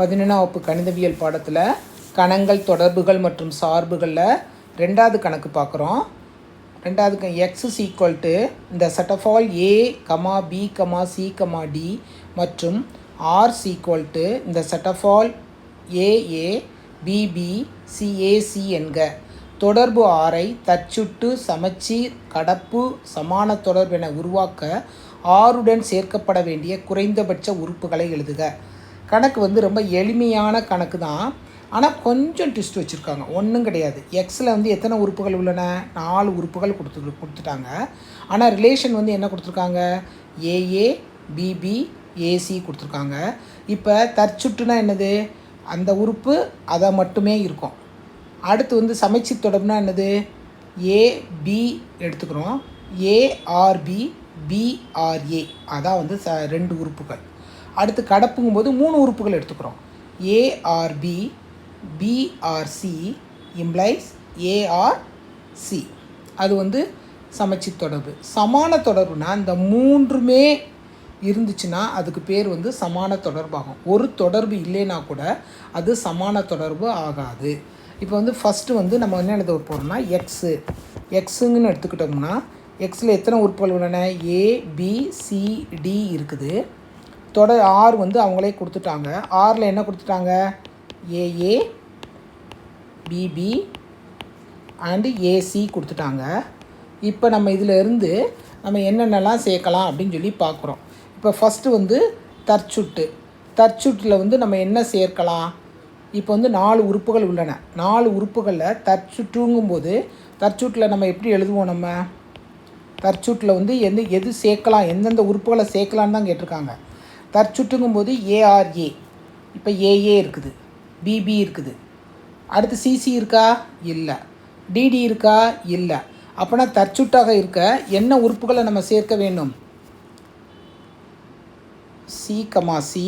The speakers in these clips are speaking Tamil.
11ஆம் வகுப்பு கணிதவியல் பாடத்தில் கணங்கள், தொடர்புகள் மற்றும் சார்புகளில் ரெண்டாவது கணக்கு பார்க்குறோம். ரெண்டாவது எக்ஸ் இஸ் ஈக்குவல் டு இந்த set of all a comma b comma c comma d மற்றும் ஆர் ஈக்குவல் டு இந்த set of all a a b b c a c என்க தொடர்பு ஆரை தச்சுட்டு சமச்சீர் கடப்பு சமான தொடர்பு என உருவாக்க ஆருடன் சேர்க்கப்பட வேண்டிய குறைந்தபட்ச உறுப்புகளை எழுதுக. கணக்கு ரொம்ப எளிமையான கணக்கு தான், ஆனால் கொஞ்சம் ட்விஸ்ட் வச்சுருக்காங்க. ஒன்றும் கிடையாது. எக்ஸில் எத்தனை உறுப்புகள் உள்ளன? 4 உறுப்புகள் கொடுத்துட்டாங்க. ஆனால் ரிலேஷன் என்ன கொடுத்துருக்காங்க? ஏஏ பிபி ஏசி கொடுத்துருக்காங்க. இப்போ தற்சுட்டுனா என்னது? அந்த உறுப்பு அதை மட்டுமே இருக்கும். அடுத்து சமச்சீர் தொடர்புனா என்னது? ஏபி எடுத்துக்கிறோம். ஏஆர்பி பிஆர்ஏ அதான் 2 உறுப்புகள். அடுத்து கடப்புங்கும்போது 3 உறுப்புகள் எடுத்துக்கிறோம். A R b b R c implies a R c. அது சமச்சீர் தொடர்பு. சமான தொடர்புனா இந்த 3மே இருந்துச்சுன்னா அதுக்கு பேர் சமான தொடர்பாகும். ஒரு தொடர்பு இல்லைன்னா கூட அது சமான தொடர்பு ஆகாது. இப்போ ஃபஸ்ட்டு நம்ம என்ன எழுத போகிறோம்னா எக்ஸுங்கன்னு எடுத்துக்கிட்டோம்னா எக்ஸில் எத்தனை உறுப்புகள் உள்ளன? ஏபிசிடி இருக்குது. ஆர் அவங்களே கொடுத்துட்டாங்க. ஆரில் என்ன கொடுத்துட்டாங்க? ஏஏ பிபி அண்டு ஏசி கொடுத்துட்டாங்க. இப்போ நம்ம இதில் இருந்து நம்ம என்னென்னலாம் சேர்க்கலாம் அப்படின்னு சொல்லி பார்க்குறோம். இப்போ ஃபஸ்ட்டு தற்சுட்டில் நம்ம என்ன சேர்க்கலாம்? இப்போ 4 உறுப்புகள் உள்ளன. 4 உறுப்புகளில் தற்சுட்டுங்கும்போது தற்சுட்டில் நம்ம எப்படி எழுதுவோம்? நம்ம தற்சுட்டில் எது சேர்க்கலாம், எந்தெந்த உறுப்புகளை சேர்க்கலான்னு தான் கேட்டிருக்காங்க. தற்சுட்டுங்கும்போது ஏஆர்ஏ, இப்போ ஏஏ இருக்குது, பிபி இருக்குது, அடுத்து சிசி இருக்கா? இல்லை. டிடி இருக்கா? இல்லை. அப்போனா தற்சுட்டாக இருக்க என்ன உறுப்புகளை நம்ம சேர்க்க வேண்டும்? C comma C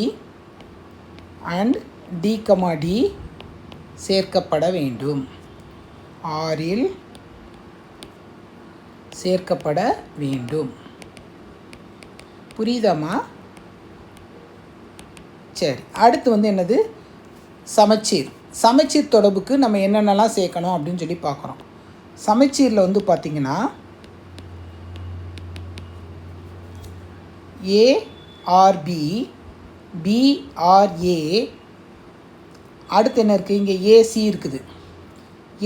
and D comma D சேர்க்கப்பட வேண்டும். ஆரில் சேர்க்கப்பட வேண்டும். புரியுதாம்மா? சரி, அடுத்து என்னது? சமச்சீர் தொடர்புக்கு நம்ம என்னென்னலாம் சேர்க்கணும் அப்படின்னு சொல்லி பார்க்குறோம். சமச்சீரில் பார்த்திங்கன்னா ஏஆர்பி பிஆர்ஏ, அடுத்து என்ன இருக்குது? இங்கே ஏசி இருக்குது.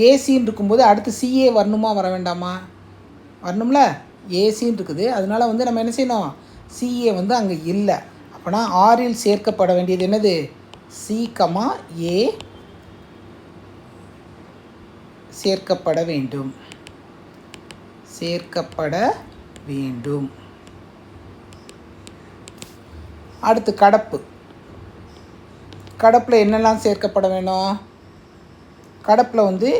ஏசின்னு இருக்கும்போது அடுத்து சிஏ வரணுமா வர வேண்டாமா? வரணும்ல. ஏசின்னு இருக்குது. அதனால் நம்ம என்ன செய்யணும்? சிஏ அங்கே இல்லை. அப்போனா ஆரில் சேர்க்கப்பட வேண்டியது என்னது? சி கமா ஏ சேர்க்கப்பட வேண்டும். அடுத்து கடப்பில் என்னெல்லாம் சேர்க்கப்பட வேணும்? கடப்பில்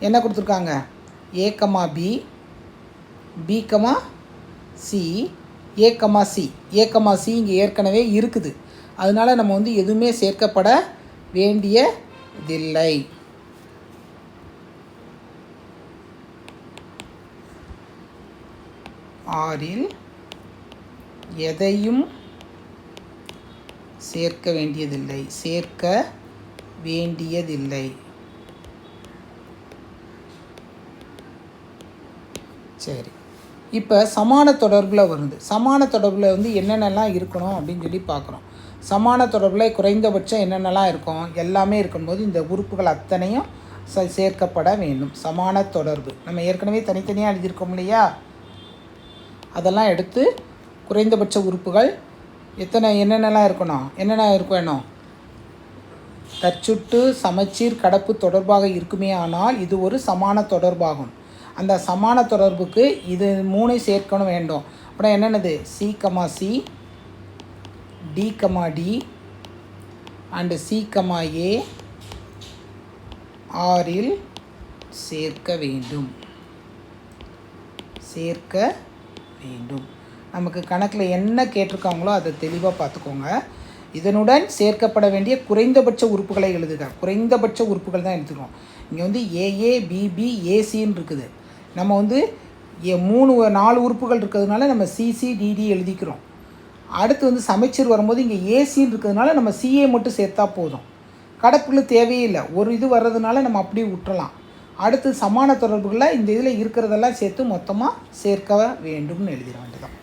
என்ன கொடுத்துருக்காங்க? A comma B, B comma C, A comma C. A comma C இங்கே ஏற்கனவே இருக்குது. அதனால் நம்ம எதுவுமே சேர்க்கப்பட வேண்டியதில்லை. ஆரில் எதையும் சேர்க்க வேண்டியதில்லை. சரி, இப்போ சமான தொடர்பில் வருது. சமான தொடர்பில் என்னென்னலாம் இருக்கணும் அப்படின்னு சொல்லி பார்க்குறோம். சமான தொடர்பில் குறைந்தபட்சம் என்னென்னலாம் இருக்கும்? எல்லாமே இருக்கும்போது இந்த உறுப்புகள் அத்தனையும் சேர்க்கப்பட வேண்டும். சமான தொடர்பு நம்ம ஏற்கனவே தனித்தனியாக எழுதியிருக்கோம் இல்லையா? அதெல்லாம் எடுத்து குறைந்தபட்ச உறுப்புகள் என்னென்னலாம் இருக்கணும்? என்னென்ன வேணும்? தற்சுட்டு சமச்சீர் கடப்பு தொடர்பாக இருக்குமே ஆனால் இது ஒரு சமான தொடர்பாகும். அந்த சமான தொடர்புக்கு இது 3 சேர்க்கணும் வேண்டும். அப்புறம் என்னென்னது? C comma C, D comma D and C comma A ஆரில் சேர்க்க வேண்டும். நமக்கு கணக்கில் என்ன கேட்டிருக்காங்களோ அதை தெளிவாக பார்த்துக்கோங்க. இதனுடன் சேர்க்கப்பட வேண்டிய குறைந்தபட்ச உறுப்புகளை எழுதுக. குறைந்தபட்ச உறுப்புகள் தான் எடுத்துக்கிறோம். இங்கே ஏஏ பிபி ஏசின்னு இருக்குது. நம்ம 4 உறுப்புகள் இருக்கிறதுனால நம்ம சிசி டிடி எழுதிக்கிறோம். அடுத்து வந்து சமச்சீர் வரும்போது இங்கே ஏசின்னு இருக்கிறதுனால நம்ம சிஏ மட்டும் சேர்த்தா போதும். கடைப்புள்ளி தேவையே இல்லை. ஒரு இது வர்றதுனால நம்ம அப்படியே விட்டுறலாம். அடுத்து சமான தொடர்புகளில் இந்த இதில் இருக்கிறதெல்லாம் சேர்த்து மொத்தமாக சேர்க்க வேண்டும்னு எழுதிட வேண்டியதான்.